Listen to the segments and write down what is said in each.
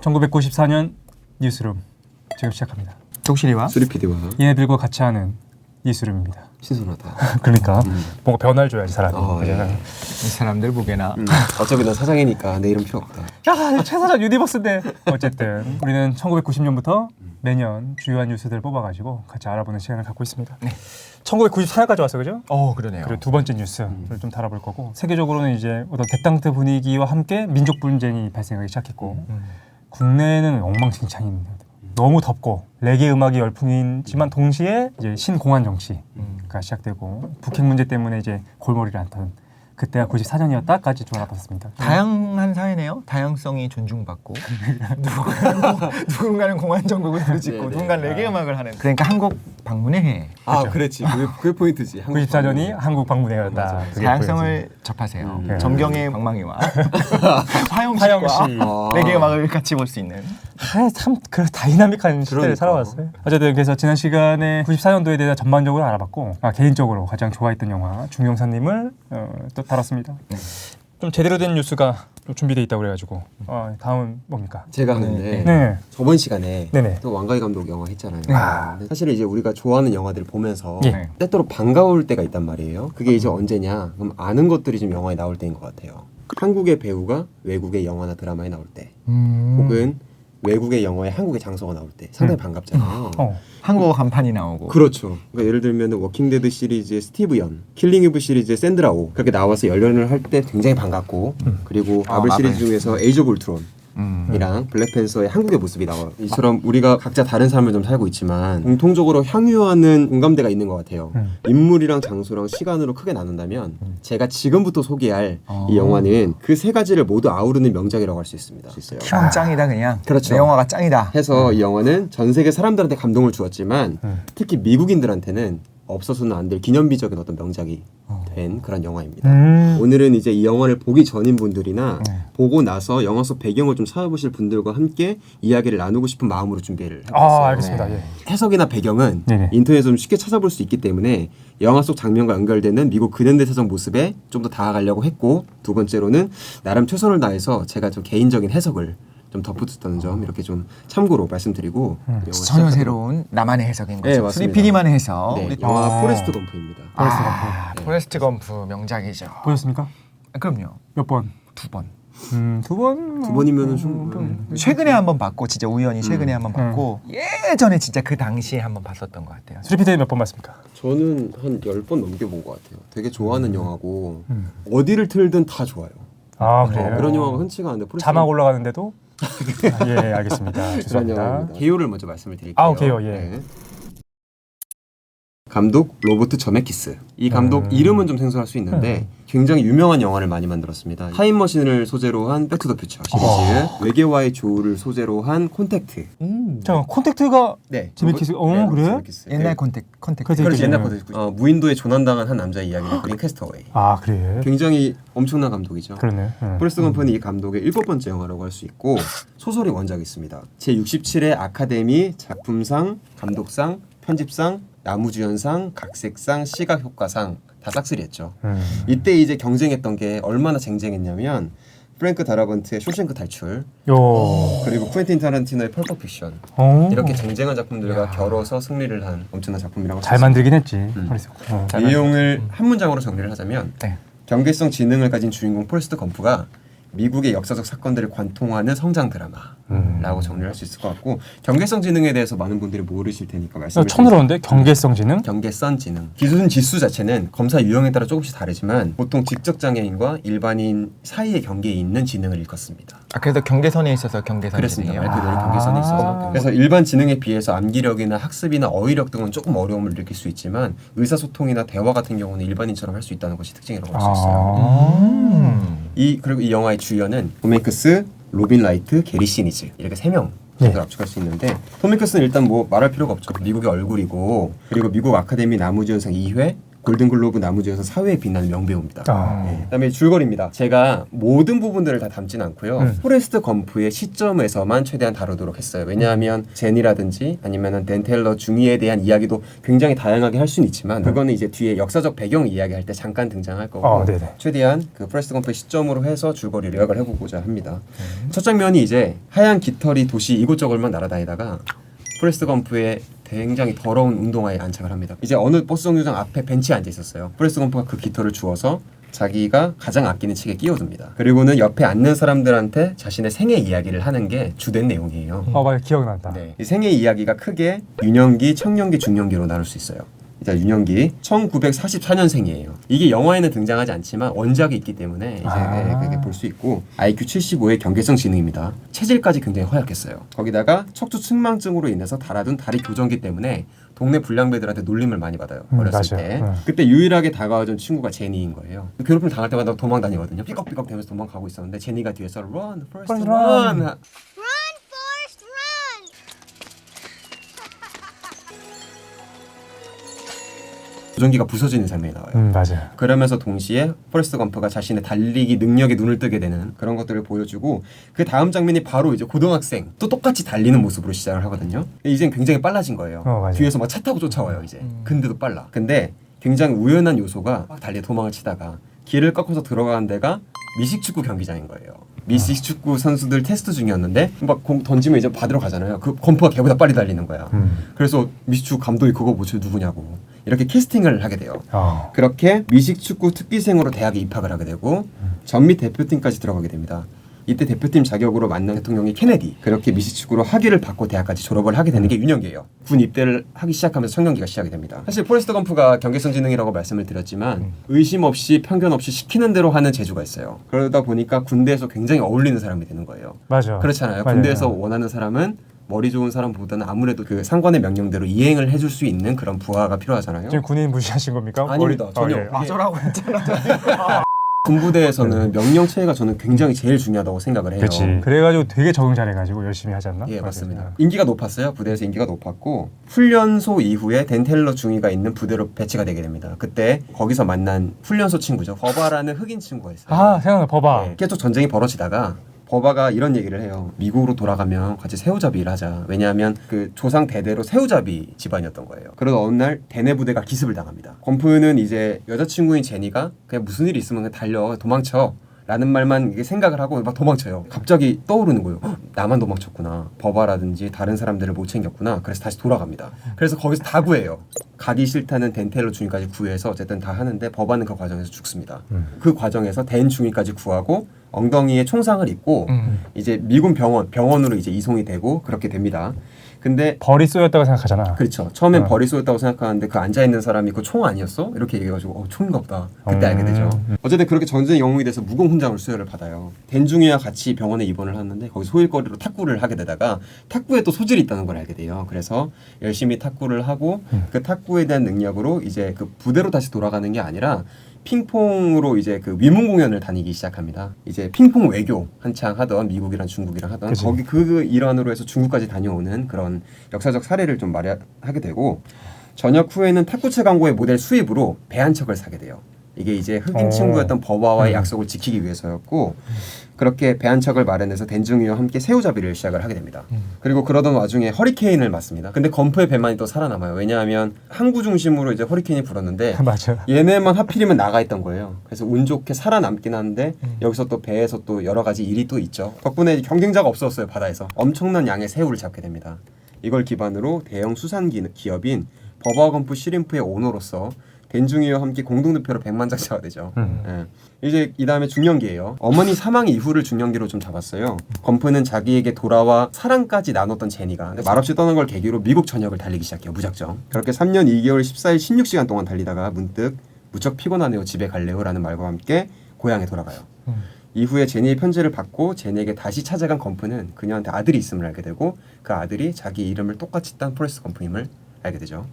1994년 뉴스룸 지금 시작합니다. 독실이와 수리PD와 얘네들과 같이 하는 뉴스룸입니다. 신선하다. 그러니까 뭔가 변화를 줘야지 사람이. 예. 이 사람들 보게나 어차피 난 사장이니까 내 이름 필요 없다. 야, 최 사장 유니버스인데. 어쨌든 우리는 1990년부터 매년 주요한 뉴스들을 뽑아가지고 같이 알아보는 시간을 갖고 있습니다. 네. 1994년까지 왔어, 그죠? 그러네요. 그리고 두 번째 뉴스를 좀 다뤄볼 거고, 세계적으로는 이제 어떤 대땅트 분위기와 함께 민족 분쟁이 발생하기 시작했고, 국내에는 엉망진창인 너무 덥고 레게 음악이 열풍이지만 동시에 이제 신공안 정치가 시작되고 북핵 문제 때문에 이제 골머리를 앓던 그때가 94년이었다까지 좀 알아봤습니다. 다양한 사회네요. 다양성이 존중받고 누군가는 공안 정국을 부르짖고 네네. 누군가는 레게 음악을 하는. 그러니까 한국 방문의 해. 아, 그렇지. 그게 포인트지. 94년이 한국 방문해였다. 다양성을 접하세요. 네. 정경의 방망이와 화영 화영식과 씨. 레게 음악을 같이 볼 수 있는. 참그 다이나믹한 시대를 그러니까. 살아왔어요. 어쨌든 그래서 지난 시간에 94년도에 대해 전반적으로 알아봤고, 개인적으로 가장 좋아했던 영화 중용사님을 또 다뤘습니다. 좀 제대로 된 뉴스가 좀 준비되어 있다고 그래가지고 다음 뭡니까? 제가 하는데 네. 저번 시간에 네네. 또 왕가희 감독 영화 했잖아요. 아. 근데 사실 이제 우리가 좋아하는 영화들을 보면서 예. 때때로 반가울 때가 있단 말이에요. 그게 이제 언제냐? 그럼 아는 것들이 좀 영화에 나올 때인 것 같아요. 한국의 배우가 외국의 영화나 드라마에 나올 때, 혹은 외국의 영화에 한국의 장소가 나올 때 상당히 반갑잖아요. 한국어 간판이 나오고. 그렇죠. 그러니까 예를 들면 워킹데드 시리즈의 스티브 연, 킬링 이브 시리즈의 샌드라 오 그렇게 나와서 열연을 할 때 굉장히 반갑고, 그리고 마블 마블. 시리즈 중에서 에이지 오브 울트론 이랑 블랙팬서의 한국의 모습이 나와요. 이처럼 우리가 각자 다른 삶을 좀 살고 있지만 공통적으로 향유하는 공감대가 있는 것 같아요. 인물이랑 장소랑 시간으로 크게 나눈다면 제가 지금부터 소개할 이 영화는 그 세 가지를 모두 아우르는 명작이라고 할 수 있습니다. 형 짱이다 그냥. 그렇죠. 내 영화가 짱이다. 해서 이 영화는 전 세계 사람들한테 감동을 주었지만 특히 미국인들한테는 없어서는 안 될 기념비적인 어떤 명작이 된 그런 영화입니다. 오늘은 이제 이 영화를 보기 전인 분들이나 보고 나서 영화 속 배경을 좀 찾아보실 분들과 함께 이야기를 나누고 싶은 마음으로 준비를 해봤어요. 알겠습니다. 예. 해석이나 배경은 네네. 인터넷에서 좀 쉽게 찾아볼 수 있기 때문에 영화 속 장면과 연결되는 미국 근현대사적 모습에 좀 더 다가가려고 했고, 두 번째로는 나름 최선을 다해서 제가 좀 개인적인 해석을 좀 덧붙였다는 점 이렇게 좀 참고로 말씀드리고 영화 전혀 시작하도록. 새로운 나만의 해석인 거죠. 네, 맞습니다. 수리PD만의 해석. 네, 우리- 영화 포레스트 검프입니다. 포레스트 검프 명작이죠. 보셨습니까? 그럼요. 몇 번? 2번. 두 번? 두 번이면은 좀 최근에 한번 봤고, 진짜 우연히 최근에 한번 봤고, 예전에 진짜 그 당시에 한번 봤었던 것 같아요. 수리피디는 몇 번 봤습니까? 저는 한 10번 넘게 본 것 같아요. 되게 좋아하는 영화고 어디를 틀든 다 좋아요. 그래요? 그런 영화가 흔치가 않은데 포레스트 자막 올라가는데도? 예, 알겠습니다. 그런 죄송합니다. 영화입니다. 개요를 먼저 말씀을 드릴게요. 개요, 예. 감독 로버트 저메키스. 이 감독 이름은 좀 생소할 수 있는데 굉장히 유명한 영화를 많이 만들었습니다. 타임머신을 소재로 한 백투더퓨처 시리즈, 외계와의 조우를 소재로 한 콘택트. 잠깐, 콘택트가 네, 제메키스. 로버트 그래? 제메키스. 옛날 콘택트. 그래서 그렇지, 옛날 콘택트. 콘택트. 무인도에 조난당한 한 남자의 이야기를 그린 캐스터웨이. 그래? 굉장히 엄청난 감독이죠. 그러네. 포레스트 검프는 이 감독의 7번째 영화라고 할 수 있고, 소설이 원작이 있습니다. 제67회 아카데미 작품상, 감독상, 편집상, 나무주연상, 각색상, 시각효과상 다 싹쓸이했죠. 이때 이제 경쟁했던 게 얼마나 쟁쟁했냐면 프랭크 다라번트의 쇼생크 탈출, 그리고 쿠엔틴 타란티노의 펄프 픽션, 이렇게 쟁쟁한 작품들과 겨뤄서 승리를 한 엄청난 작품이라고 잘 만들긴 했지. 내용을 한 문장으로 정리를 하자면 네. 경계성 지능을 가진 주인공 포레스트 검프가 미국의 역사적 사건들을 관통하는 성장 드라마라고 정리를 할 수 있을 것 같고, 경계성 지능에 대해서 많은 분들이 모르실 테니까 말씀을 처음 들었는데? 경계성 지능? 경계선 지능. 기준 지수 자체는 검사 유형에 따라 조금씩 다르지만 보통 직접 장애인과 일반인 사이의 경계에 있는 지능을 일컫습니다. 그래서 경계선에 있어서 경계선이에요. 그렇습니다. 말 그대로 경계선에 있어서. 그래서 일반 지능에 비해서 암기력이나 학습이나 어휘력 등은 조금 어려움을 느낄 수 있지만 의사소통이나 대화 같은 경우는 일반인처럼 할 수 있다는 것이 특징이라고 할 수 있어요. 그리고 이 영화의 주연은 톰 행크스, 로빈 라이트, 게리 시니즈 이렇게 3명 정도를 압축할 수 있는데, 톰 행크스는 일단 뭐 말할 필요가 없죠. 미국의 얼굴이고, 그리고 미국 아카데미 나무주연상 2회, 골든글로브 나무주연상 사회에 빛나는 명배우입니다. 아. 네. 그다음에 줄거리입니다. 제가 모든 부분들을 다 담진 않고요. 포레스트 검프의 시점에서만 최대한 다루도록 했어요. 왜냐하면 제니라든지 아니면은 덴텔러 중위에 대한 이야기도 굉장히 다양하게 할 수는 있지만 그거는 이제 뒤에 역사적 배경 이야기할 때 잠깐 등장할 거고 네네. 최대한 그 포레스트 검프의 시점으로 해서 줄거리를 요약을 해보고자 합니다. 첫 장면이 이제 하얀 깃털이 도시 이곳저곳만 날아다니다가 포레스트 검프의 굉장히 더러운 운동화에 안착을 합니다. 이제 어느 버스 정류장 앞에 벤치에 앉아 있었어요. 포레스트 검프가 그 깃털을 주워서 자기가 가장 아끼는 책에 끼워둡니다. 그리고는 옆에 앉는 사람들한테 자신의 생애 이야기를 하는 게 주된 내용이에요. 맞아, 기억난다. 네. 이 생애 이야기가 크게 유년기, 청년기, 중년기로 나눌 수 있어요. 일단 유년기 1944년생이에요. 이게 영화에는 등장하지 않지만 원작이 있기 때문에 이제 그게 볼 수 있고 IQ 75의 경계성 지능입니다. 체질까지 굉장히 허약했어요. 거기다가 척추 측망증으로 인해서 달아둔 다리 교정기 때문에 동네 불량배들한테 놀림을 많이 받아요. 어렸을 맞아요. 때. 그때 유일하게 다가와준 친구가 제니인 거예요. 괴롭힘 당할 때마다 도망 다니거든요. 삐걱삐걱 대면서 도망가고 있었는데 제니가 뒤에서 Run, Forrest, Run. run. Forrest, run! 조정기가 부서지는 장면이 나와요. 맞아요. 그러면서 동시에 포레스트 검프가 자신의 달리기 능력에 눈을 뜨게 되는 그런 것들을 보여주고 그 다음 장면이 바로 이제 고등학생 또 똑같이 달리는 모습으로 시작을 하거든요. 이젠 굉장히 빨라진 거예요. 맞아요. 뒤에서 막 차 타고 쫓아와요 이제. 근데도 빨라. 근데 굉장히 우연한 요소가 막 달리 도망을 치다가 길을 꺾어서 들어가는 데가 미식축구 경기장인 거예요. 미식축구 선수들 테스트 중이었는데 막 공 던지면 이제 받으러 가잖아요. 그 검프가 걔보다 빨리 달리는 거야. 그래서 미식축구 감독이 그거 보고 누구냐고 이렇게 캐스팅을 하게 돼요. 그렇게 미식축구 특기생으로 대학에 입학을 하게 되고 전미 대표팀까지 들어가게 됩니다. 이때 대표팀 자격으로 만난 대통령이 케네디. 그렇게 미식축구로 학위를 받고 대학까지 졸업을 하게 되는 게 유년기예요. 군 입대를 하기 시작하면서 청년기가 시작이 됩니다. 사실 포레스트 검프가 경계성 지능이라고 말씀을 드렸지만 의심 없이 편견 없이 시키는 대로 하는 재주가 있어요. 그러다 보니까 군대에서 굉장히 어울리는 사람이 되는 거예요. 맞아. 그렇잖아요. 맞아요. 군대에서 원하는 사람은 머리 좋은 사람보다는 아무래도 그 상관의 명령대로 이행을 해줄 수 있는 그런 부하가 필요하잖아요. 지금 군인 무시하신 겁니까? 아닙니다. 전혀. 예. 어쩌라고 했잖아. 군부대에서는 명령 체계가 저는 굉장히 제일 중요하다고 생각을 해요. 그렇지. 그래가지고 되게 적응 잘해가지고 열심히 하지 않나? 예, 맞아요. 맞습니다. 인기가 높았어요. 부대에서 인기가 높았고 훈련소 이후에 덴텔러 중위가 있는 부대로 배치가 되게 됩니다. 그때 거기서 만난 훈련소 친구죠. 버바라는 흑인 친구가 있어요. 생각나. 버바. 예, 계속 전쟁이 벌어지다가 버바가 이런 얘기를 해요. 미국으로 돌아가면 같이 새우잡이 일하자. 왜냐하면 그 조상 대대로 새우잡이 집안이었던 거예요. 그러다 어느 날 대내 부대가 기습을 당합니다. 검프는 이제 여자친구인 제니가 그냥 무슨 일이 있으면 그냥 달려 도망쳐 라는 말만 이게 생각을 하고 막 도망쳐요. 갑자기 떠오르는 거예요. 헉, 나만 도망쳤구나. 버바라든지 다른 사람들을 못 챙겼구나. 그래서 다시 돌아갑니다. 그래서 거기서 다 구해요. 가기 싫다는 덴텔러 중위까지 구해서 어쨌든 다 하는데 버바는 그 과정에서 죽습니다. 그 과정에서 덴 중위까지 구하고 엉덩이에 총상을 입고 이제 미군 병원으로 이제 이송이 되고 그렇게 됩니다. 근데 벌이 쏘였다고 생각하잖아. 그렇죠. 처음엔 벌이 쏘였다고 생각하는데 그 앉아 있는 사람이 그 총 아니었어? 이렇게 얘기해가지고 총인가 보다. 그때 알게 되죠. 어쨌든 그렇게 전쟁 영웅이 돼서 무공 훈장을 수여를 받아요. 덴중이와 같이 병원에 입원을 하는데 거기 소일거리로 탁구를 하게 되다가 탁구에 또 소질이 있다는 걸 알게 돼요. 그래서 열심히 탁구를 하고 그 탁구에 대한 능력으로 이제 그 부대로 다시 돌아가는 게 아니라 핑퐁으로 이제 그 위문 공연을 다니기 시작합니다. 이제 핑퐁 외교 한창 하던 미국이랑 중국이랑 하던 그치. 거기 그 일환으로 해서 중국까지 다녀오는 그런 역사적 사례를 좀 마련하게 되고 전역 후에는 탁구채 광고의 모델 수입으로 배 한 척을 사게 돼요. 이게 이제 흑인 친구였던 버바와의 약속을 지키기 위해서였고 그렇게 배 한 척을 마련해서 덴중이와 함께 새우잡이를 시작을 하게 됩니다. 그리고 그러던 와중에 허리케인을 맞습니다. 근데 검프의 배만이 또 살아남아요. 왜냐하면 항구 중심으로 이제 허리케인이 불었는데 맞아. 얘네만 하필이면 나가 있던 거예요. 그래서 운 좋게 살아남긴 하는데 여기서 또 배에서 또 여러 가지 일이 또 있죠. 덕분에 경쟁자가 없었어요. 바다에서 엄청난 양의 새우를 잡게 됩니다. 이걸 기반으로 대형 수산 기업인 버바검프 시림프의 오너로서 덴중이와 함께 공동대표로 백만장자가 되죠. 예. 이제 이 다음에 중년기예요. 어머니 사망 이후를 중년기로 좀 잡았어요. 검프는 자기에게 돌아와 사랑까지 나눴던 제니가 근데 말없이 떠난 걸 계기로 미국 전역을 달리기 시작해요. 무작정. 그렇게 3년 2개월 14일 16시간 동안 달리다가 문득 무척 피곤하네요. 집에 갈래요? 라는 말과 함께 고향에 돌아가요. 이후에 제니의 편지를 받고 제니에게 다시 찾아간 검프는 그녀한테 아들이 있음을 알게 되고 그 아들이 자기 이름을 똑같이 딴 포레스트 검프임을 알게 되죠.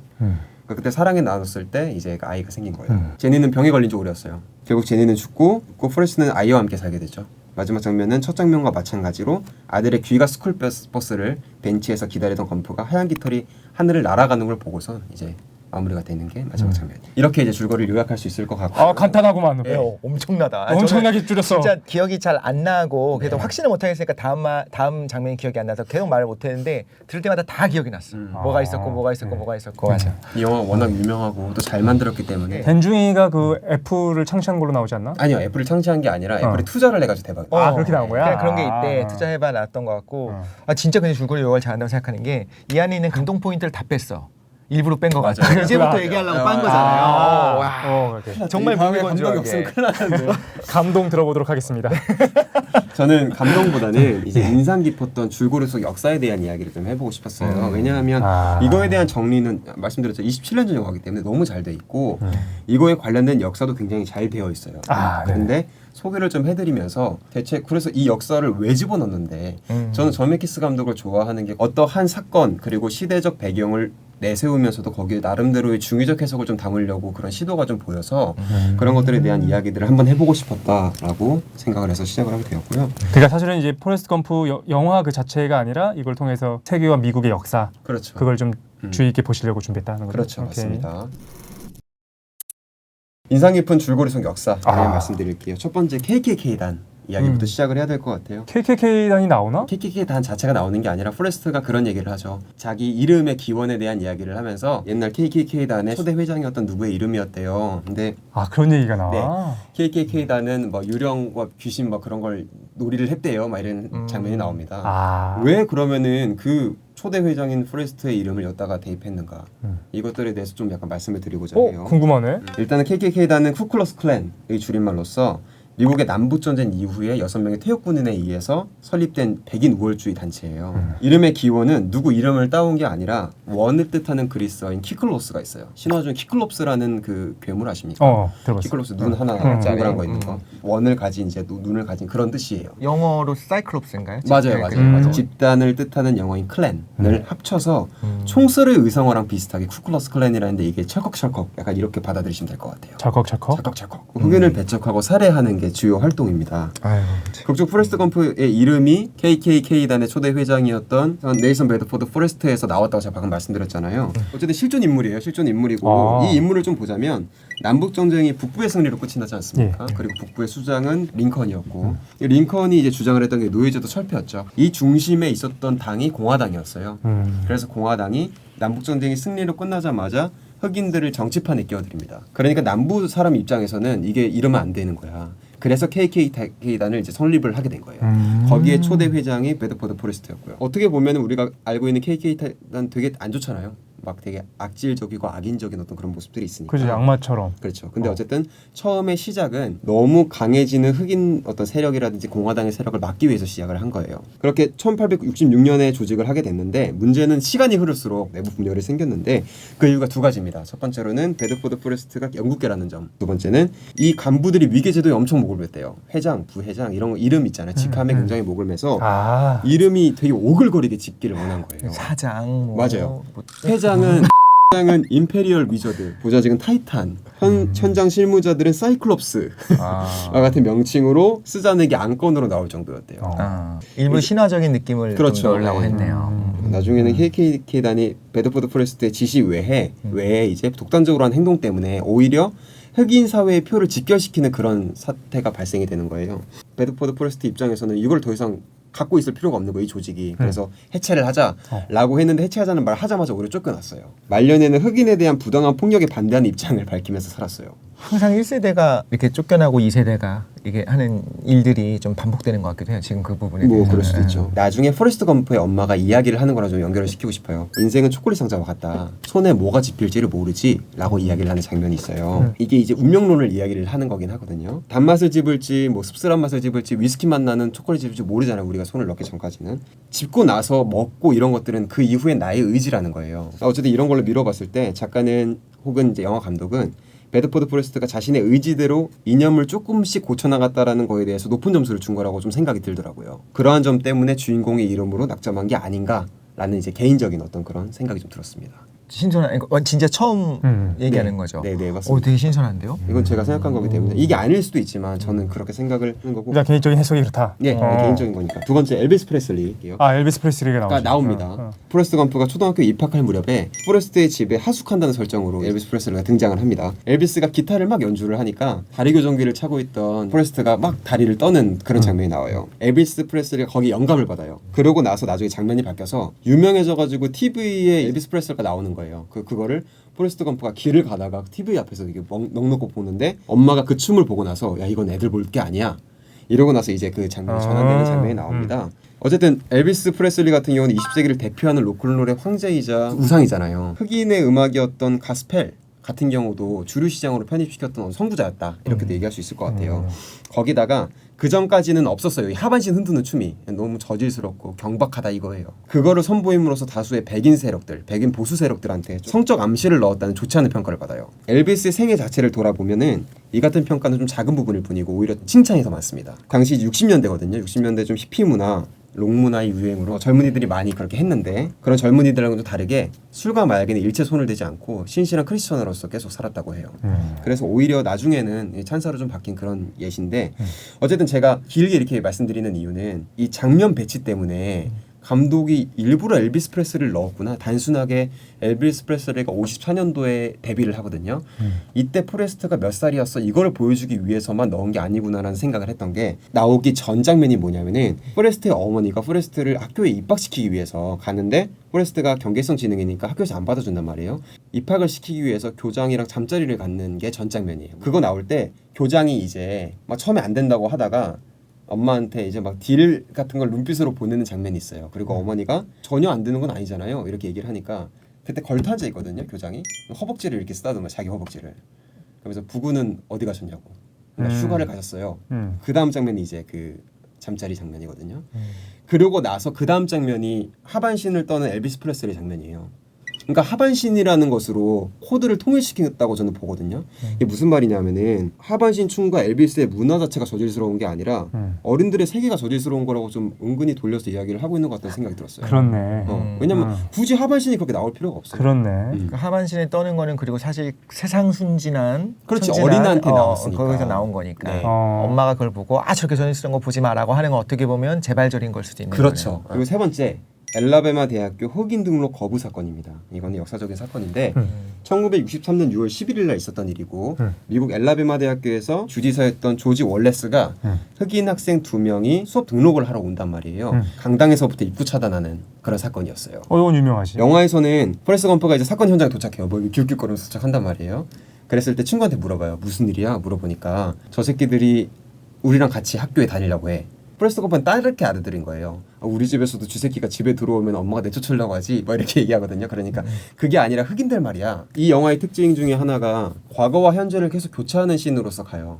그때 사랑에 나눴을 때 이제 그 아이가 생긴 거예요. 제니는 병에 걸린 지 오래였어요. 결국 제니는 죽고 포레스트는 아이와 함께 살게 되죠. 마지막 장면은 첫 장면과 마찬가지로 아들의 귀가 스쿨버스를 벤치에서 기다리던 검프가 하얀 깃털이 하늘을 날아가는 걸 보고선 이제 마무리가 되는 게 마지막 장면. 이렇게 이제 줄거리를 요약할 수 있을 것 같고. 아 간단하구만. 예, 엄청나다. 엄청나게 줄였어. 진짜 기억이 잘 안 나고 그래도 확신을 못 하겠으니까 다음 장면이 기억이 안 나서 계속 말을 못 했는데 들을 때마다 다 기억이 났어. 뭐가 있었고 뭐가 있었고 뭐가 있었고 맞아. 이 영화 워낙 유명하고 또 잘 만들었기 때문에. 덴중이가 그 애플을 창시한 걸로 나오지 않나? 아니요, 애플을 창시한 게 아니라 애플이 투자를 해가지고 대박. 아 그렇게 나온 거야? 그냥 그런 게 있대. 아. 투자해봐 나왔던 것 같고. 어. 아 진짜 근데 줄거리 요걸 잘한다고 생각하는 게 이 안에 있는 감동 포인트를 다 뺐어. 일부러 뺀 거 같아. 맞아요. 이제부터 맞아요. 얘기하려고 뺀 아, 거잖아요. 와. 이렇게. 정말 다음에 무미건조하게. 감독이 없으면 큰일 나는데. 감동 들어보도록 하겠습니다. 저는 감동보다는 이제 인상 깊었던 줄거리 속 역사에 대한 이야기를 좀 해보고 싶었어요. 왜냐하면 이거에 대한 정리는 말씀드렸죠. 27년 전 영화이기 때문에 너무 잘 돼 있고 이거에 관련된 역사도 굉장히 잘 되어 있어요. 그런데 소개를 좀 해드리면서 대체 그래서 이 역사를 왜 집어넣는데 저는 저메키스 감독을 좋아하는 게 어떠한 사건 그리고 시대적 배경을 내세우면서도 거기에 나름대로의 중의적 해석을 좀 담으려고 그런 시도가 좀 보여서 그런 것들에 대한 이야기들을 한번 해보고 싶었다라고 생각을 해서 시작을 하게 되었고요. 그러니까 사실은 이제 포레스트 검프 영화 그 자체가 아니라 이걸 통해서 세계와 미국의 역사 그렇죠. 그걸 좀 주의 있게 보시려고 준비했다는 거죠. 그렇죠, 오케이. 맞습니다. 인상 깊은 줄거리 속 역사 말씀드릴게요. 첫 번째 KKK단 이야기부터 시작을 해야 될 것 같아요. KKK단이 나오나? KKK단 자체가 나오는 게 아니라 포레스트가 그런 얘기를 하죠. 자기 이름의 기원에 대한 이야기를 하면서 옛날 KKK단의 초대 회장이었던 누구의 이름이었대요. 근데 아 그런 얘기가 나와. KKK단은 뭐 유령과 귀신 뭐 그런 걸 놀이를 했대요. 막 이런 장면이 나옵니다. 아. 왜 그러면은 그 초대 회장인 포레스트의 이름을 여기다가 대입했는가? 이것들에 대해서 좀 약간 말씀을 드리고자 해요. 궁금하네. 일단은 KKK단은 쿠클러스 클랜의 줄임말로서 미국의 남북전쟁 이후에 6명의 퇴역군인에 의해서 설립된 백인 우월주의 단체예요. 이름의 기원은 누구 이름을 따온 게 아니라 원을 뜻하는 그리스어인 키클로스가 있어요. 신화 중 키클롭스라는 그 괴물 아십니까? 들어봤어. 키클로스 눈 하나 동그란 거 있는 거. 원을 가진 이제 눈을 가진 그런 뜻이에요. 영어로 사이클롭스인가요? 맞아요. 집단을 뜻하는 영어인 클랜을 합쳐서 총쓰의 의성어랑 비슷하게 쿠클러스 클랜이라는데 이게 철컥철컥 약간 이렇게 받아들이시면 될 것 같아요. 철컥철컥. 흑인을 배척하고 살해하는 게 주요 활동입니다. 아유, 극중 포레스트 검프의 이름이 KKK단의 초대 회장이었던 네이선 베드포드 포레스트에서 나왔다고 제가 방금 말씀드렸잖아요. 어쨌든 실존 인물이에요. 실존 인물이고 이 인물을 좀 보자면 남북 전쟁이 북부의 승리로 끝이 나지 않습니까? 그리고 북부의 수장은 링컨이었고 링컨이 이제 주장을 했던 게 노예제도 철폐였죠. 이 중심에 있었던 당이 공화당이었어요. 그래서 공화당이 남북 전쟁이 승리로 끝나자마자 흑인들을 정치판에 끼워드립니다. 그러니까 남부 사람 입장에서는 이게 이러면 안 되는 거야. 그래서 KKK단을 이제 설립을 하게 된 거예요. 거기에 초대 회장이 베드포드 포레스트였고요. 어떻게 보면 우리가 알고 있는 KKK단 되게 안 좋잖아요. 막 되게 악질적이고 악인적인 어떤 그런 모습들이 있으니까. 그지 악마처럼. 그렇죠. 근데 어쨌든 처음에 시작은 너무 강해지는 흑인 어떤 세력이라든지 공화당의 세력을 막기 위해서 시작을 한 거예요. 그렇게 1866년에 조직을 하게 됐는데 문제는 시간이 흐를수록 내부 분열이 생겼는데 그 이유가 두 가지입니다. 첫 번째로는 베드포드 포레스트가 영국계라는 점. 두 번째는 이 간부들이 위계제도에 엄청 목을 맸대요. 회장, 부회장 이런 거 이름 있잖아요. 직함에 굉장히 목을 매서 이름이 되게 오글거리게 짓기를 원한 거예요. 사장 뭐, 맞아요. 회장은 임페리얼 위저드, 부자직은 타이탄, 현장 실무자들은 사이클롭스와 같은 명칭으로 쓰자내기 안건으로 나올 정도였대요. 일부 신화적인 느낌을 그렇죠. 좀 넣으려고 했네요. 나중에는 KKK단이 베드포드 포레스트의 지시 외에 이제 독단적으로 한 행동 때문에 오히려 흑인 사회의 표를 직결시키는 그런 사태가 발생이 되는 거예요. 베드포드 포레스트 입장에서는 이걸 더 이상 갖고 있을 필요가 없는 거예요, 이 조직이. 그래서 해체를 하자라고 했는데 해체하자는 말 하자마자 오히려 쫓겨났어요. 말년에는 흑인에 대한 부당한 폭력에 반대하는 입장을 밝히면서 살았어요. 항상 1세대가 이렇게 쫓겨나고 2세대가 이게 하는 일들이 좀 반복되는 것 같기도 해요. 지금 그 부분에 뭐 대해서는. 그럴 수도 있죠. 나중에 포레스트 검프의 엄마가 이야기를 하는 거랑 좀 연결을 시키고 싶어요. 인생은 초콜릿 상자와 같다. 손에 뭐가 집힐지를 모르지 라고 이야기를 하는 장면이 있어요. 이게 이제 운명론을 이야기를 하는 거긴 하거든요. 단맛을 집을지 뭐 씁쓸한 맛을 집을지 위스키 맛 나는 초콜릿 집을지 모르잖아요. 우리가 손을 넣기 전까지는. 집고 나서 먹고 이런 것들은 그 이후에 나의 의지라는 거예요. 어쨌든 이런 걸로 미뤄봤을 때 작가는 혹은 이제 영화 감독은 베드포드 포레스트가 자신의 의지대로 이념을 조금씩 고쳐나갔다라는 거에 대해서 높은 점수를 준 거라고 좀 생각이 들더라고요. 그러한 점 때문에 주인공의 이름으로 낙점한 게 아닌가라는 이제 개인적인 어떤 그런 생각이 좀 들었습니다. 신선한 진짜 처음 얘기하는 네. 거죠. 네, 네, 맞습니다. 되게 신선한데요. 이건 제가 생각한 거기 때문에 이게 아닐 수도 있지만 저는 그렇게 생각을 하는 거고. 그냥 개인적인 해석이 그렇다. 예, 개인적인 거니까. 두 번째 엘비스 프레슬리예요. 아 엘비스 프레슬리가 나오죠. 나옵니다. 포레스트 검프가 초등학교 입학할 무렵에 포레스트의 집에 하숙한다는 설정으로 엘비스 프레슬리가 등장을 합니다. 엘비스가 기타를 막 연주를 하니까 다리 교정기를 차고 있던 포레스트가 막 다리를 떠는 그런 장면이 나와요. 엘비스 프레슬리가 거기 영감을 받아요. 그러고 나서 나중에 장면이 바뀌어서 유명해져가지고 TV에 엘비스 프레슬리가 나오는 거예요. 그거를 포레스트 검프가 길을 가다가 TV 앞에서 이게 넋놓고 보는데 엄마가 그 춤을 보고 나서 야 이건 애들 볼 게 아니야. 이러고 나서 이제 그 장면이 전환되는 장면이 나옵니다. 어쨌든 엘비스 프레슬리 같은 경우는 20세기를 대표하는 로큰롤의 황제이자 우상이잖아요. 흑인의 음악이었던 가스펠 같은 경우도 주류 시장으로 편입시켰던 선구자였다. 이렇게도 얘기할 수 있을 것 같아요. 거기다가 그 전까지는 없었어요. 이 하반신 흔드는 춤이 너무 저질스럽고 경박하다 이거예요. 그거를 선보임으로써 다수의 백인 세력들, 백인 보수 세력들한테 성적 암시를 넣었다는 좋지 않은 평가를 받아요. 엘비스의 생애 자체를 돌아보면은 이 같은 평가는 좀 작은 부분일 뿐이고 오히려 칭찬이 더 많습니다. 당시 60년대거든요. 60년대 좀 히피 문화, 록 문화의 유행으로 젊은이들이 많이 그렇게 했는데 그런 젊은이들하고는 좀 다르게 술과 마약에는 일체 손을 대지 않고 신실한 크리스천으로서 계속 살았다고 해요. 그래서 오히려 나중에는 찬사로 좀 바뀐 그런 예시인데 어쨌든 제가 길게 이렇게 말씀드리는 이유는 이 장면 배치 때문에 감독이 일부러 엘비스 프레슬리를 넣었구나. 단순하게 엘비스 프레슬리가 54년도에 데뷔를 하거든요. 이때 포레스트가 몇 살이었어? 이걸 보여주기 위해서만 넣은 게 아니구나라는 생각을 했던 게 나오기 전 장면이 뭐냐면은 포레스트의 어머니가 포레스트를 학교에 입학시키기 위해서 가는데 포레스트가 경계성 지능이니까 학교에서 안 받아준단 말이에요. 입학을 시키기 위해서 교장이랑 잠자리를 갖는 게 전 장면이에요. 그거 나올 때 교장이 이제 막 처음에 안 된다고 하다가 엄마한테 이제 막 딜 같은 걸 눈빛으로 보내는 장면이 있어요. 그리고 어머니가 전혀 안 되는 건 아니잖아요. 이렇게 얘기를 하니까 그때 걸터 앉아 있거든요. 교장이 허벅지를 이렇게 쓰다듬어 자기 허벅지를. 그러면서 부구는 어디 가셨냐고. 휴가를 가셨어요. 그 다음 장면이 이제 그 잠자리 장면이거든요. 그러고 나서 그 다음 장면이 하반신을 떠는 엘비스 프레슬리 장면이에요. 그러니까 하반신이라는 것으로 코드를 통일시켰다고 저는 보거든요. 이게 무슨 말이냐면은 하반신 춤과 엘비스의 문화 자체가 저질스러운 게 아니라 어른들의 세계가 저질스러운 거라고 좀 은근히 돌려서 이야기를 하고 있는 것 같다는 생각이 들었어요. 그렇네. 왜냐면 굳이 하반신이 그렇게 나올 필요가 없어요. 그렇네. 그 하반신에 떠는 거는 그리고 사실 세상 순진한 그렇지, 순진한, 어린아이한테 나왔으니까. 거기서 나온 거니까 네. 엄마가 그걸 보고 저렇게 저질스러운 거 보지 마라고 하는 건 어떻게 보면 재발절인 걸 수도 있는 그렇죠. 거네요. 그리고 세 번째 엘라베마 대학교 흑인 등록 거부 사건입니다. 이거는 역사적인 사건인데 1963년 6월 11일 날 있었던 일이고 미국 엘라베마 대학교에서 주지사였던 조지 월레스가 흑인 학생 2명이 수업 등록을 하러 온단 말이에요. 강당에서부터 입구 차단하는 그런 사건이었어요. 이건 유명하지. 영화에서는 포레스트 검프가 이제 사건 현장에 도착해요. 뭐 길길거리면서 도착한단 말이에요. 그랬을 때 친구한테 물어봐요. 무슨 일이야? 물어보니까 저 새끼들이 우리랑 같이 학교에 다니려고 해. 포레스트 검프는 따르게 알아들은 거예요. 우리 집에서도 쥐새끼가 집에 들어오면 엄마가 내쫓으려고 하지 뭐 이렇게 얘기하거든요. 그러니까 그게 아니라 흑인들 말이야. 이 영화의 특징 중에 하나가 과거와 현재를 계속 교차하는 씬으로서 가요.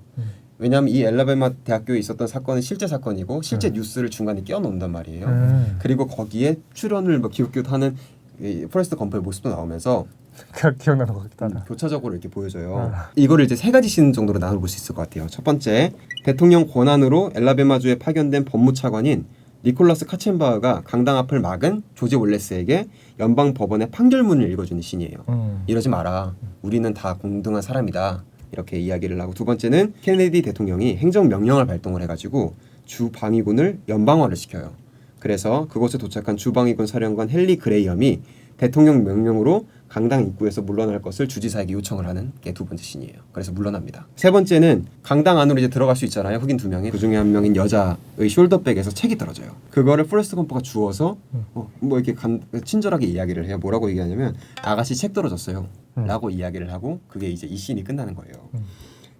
왜냐하면 이 엘라베마 대학교에 있었던 사건은 실제 사건이고 실제 뉴스를 중간에 끼워 넣는단 말이에요. 그리고 거기에 출연을 뭐 기웃기웃하는 이 포레스트 검프의 모습도 나오면서 기억나는 것 같다. 교차적으로 이렇게 보여줘요. 이거를 이제 세 가지 씬 정도로 나눠볼 수 있을 것 같아요. 첫 번째, 대통령 권한으로 엘라베마주에 파견된 법무차관인 니콜라스 카첸바흐가 강당 앞을 막은 조지 월레스에게 연방 법원의 판결문을 읽어주는 씬이에요. 이러지 마라. 우리는 다 공등한 사람이다. 이렇게 이야기를 하고, 두 번째는 케네디 대통령이 행정명령을 발동을 해가지고 주방위군을 연방화를 시켜요. 그래서 그곳에 도착한 주방위군 사령관 헨리 그레이엄이 대통령 명령으로 강당 입구에서 물러날 것을 주지사에게 요청을 하는 게 두 번째 씬이에요. 그래서 물러납니다. 세 번째는 강당 안으로 이제 들어갈 수 있잖아요. 흑인 2명이. 그 중에 한 명인 여자의 숄더백에서 책이 떨어져요. 그거를 포레스트 검프가 주워서 뭐 이렇게 친절하게 이야기를 해요. 뭐라고 얘기하냐면 아가씨 책 떨어졌어요. 라고 이야기를 하고 그게 이제 이 씬이 끝나는 거예요.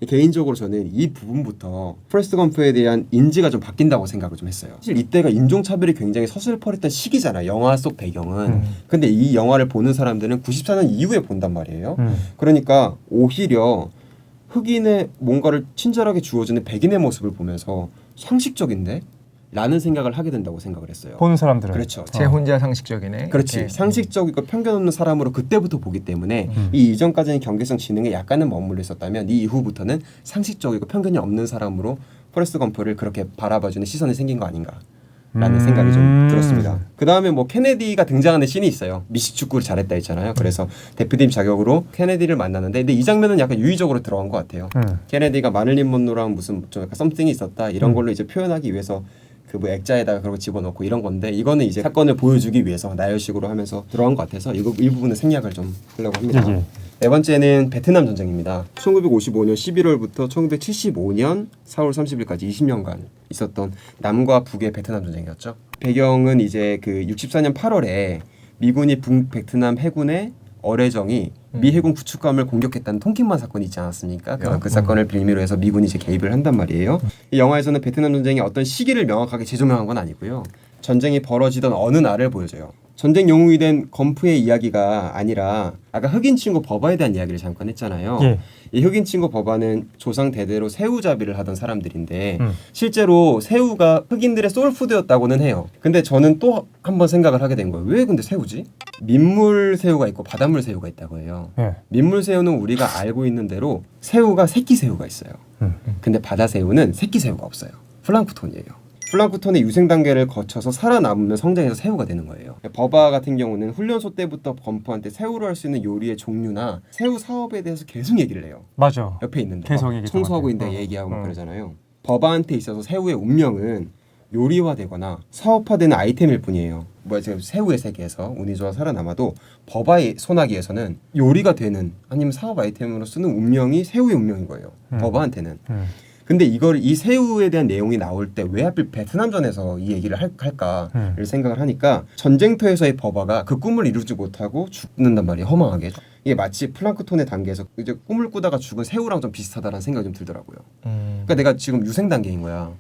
개인적으로 저는 이 부분부터 포레스트 검프에 대한 인지가 좀 바뀐다고 생각을 좀 했어요. 사실 이때가 인종차별이 굉장히 서슬퍼랬던 시기잖아요. 영화 속 배경은. 근데 이 영화를 보는 사람들은 94년 이후에 본단 말이에요. 그러니까 오히려 흑인의 뭔가를 친절하게 주어주는 백인의 모습을 보면서 상식적인데? 라는 생각을 하게 된다고 생각을 했어요. 보는 사람들은. 그렇죠. 제 혼자 상식적이네. 그렇지. 이렇게. 상식적이고 편견 없는 사람으로 그때부터 보기 때문에 이 이전까지는 경계성 지능에 약간은 머물러 있었다면 이 이후부터는 상식적이고 편견이 없는 사람으로 포레스트 검프를 그렇게 바라봐주는 시선이 생긴 거 아닌가 생각이 좀 들었습니다. 그 다음에 뭐 케네디가 등장하는 씬이 있어요. 미식 축구를 잘했다 했잖아요. 그래서 대표팀 자격으로 케네디를 만나는데, 근데 이 장면은 약간 유의적으로 들어간 것 같아요. 케네디가 마릴린 monroe랑 무슨 좀 약간 썸띵이 있었다 이런 걸로 이제 표현하기 위해서 그 뭐 액자에다가 그런 거 집어넣고 이런 건데, 이거는 이제 사건을 보여주기 위해서 나열식으로 하면서 들어간 것 같아서 이 부분은 생략을 좀 하려고 합니다. 예, 예. 네 번째는 베트남 전쟁입니다. 1955년 11월부터 1975년 4월 30일까지 20년간 있었던 남과 북의 베트남 전쟁이었죠. 배경은 이제 그 64년 8월에 미군이 북베트남 해군의 어뢰정이 미 해군 구축함을 공격했다는 통킹만 사건이 있지 않았습니까? 그 사건을 빌미로 해서 미군이 이제 개입을 한단 말이에요. 이 영화에서는 베트남 전쟁의 어떤 시기를 명확하게 재조명한 건 아니고요. 전쟁이 벌어지던 어느 날을 보여줘요. 전쟁 영웅이 된 건프의 이야기가 아니라 아까 흑인 친구 버바에 대한 이야기를 잠깐 했잖아요. 예. 이 흑인 친구 버바는 조상 대대로 새우잡이를 하던 사람들인데 실제로 새우가 흑인들의 소울푸드였다고는 해요. 근데 저는 또 한 번 생각을 하게 된 거예요. 왜 근데 새우지? 민물 새우가 있고 바닷물 새우가 있다고 해요. 예. 민물 새우는 우리가 알고 있는 대로 새우가 새끼 새우가 있어요. 근데 바다 새우는 새끼 새우가 없어요. 플랑크톤이에요. 플랑크톤의 유생 단계를 거쳐서 살아남으면 성장해서 새우가 되는 거예요. 버바 같은 경우는 훈련소 때부터 건프한테 새우로 할 수 있는 요리의 종류나 새우 사업에 대해서 계속 얘기를 해요. 맞아. 옆에 있는데 계속 얘기했던 청소하고 것 있는데 같아요. 얘기하고 막 그러잖아요. 버바한테 있어서 새우의 운명은 요리화되거나 사업화되는 아이템일 뿐이에요. 뭐 지금 새우의 세계에서 운이 좋아 살아남아도 버바의 소나기에서는 요리가 되는 아니면 사업 아이템으로 쓰는 운명이 새우의 운명인 거예요. 버바한테는. 근데 이 새우에 대한 내용이 나올 때 왜 하필 베트남전에서 이 얘기를 할까를 생각을 하니까 전쟁터에서의 버바가 그 꿈을 이루지 못하고 죽는단 말이에요. 허망하게. 이게 마치 플랑크톤의 단계에서 이제 꿈을 꾸다가 죽은 새우랑 좀 비슷하다는 생각이 좀 들더라고요. 그러니까 내가 지금 유생 단계인 거야.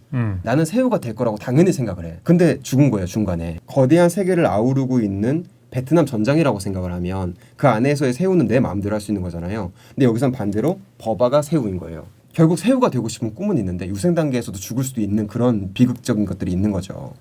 나는 새우가 될 거라고 당연히 생각을 해. 근데 죽은 거예요, 중간에. 거대한 세계를 아우르고 있는 베트남 전장이라고 생각을 하면 그 안에서의 새우는 내 마음대로 할 수 있는 거잖아요. 근데 여기선 반대로 버바가 새우인 거예요. 결국 새우가 되고 싶은 꿈은 있는데 유생 단계에서도 죽을 수도 있는 그런 비극적인 것들이 있는 거죠.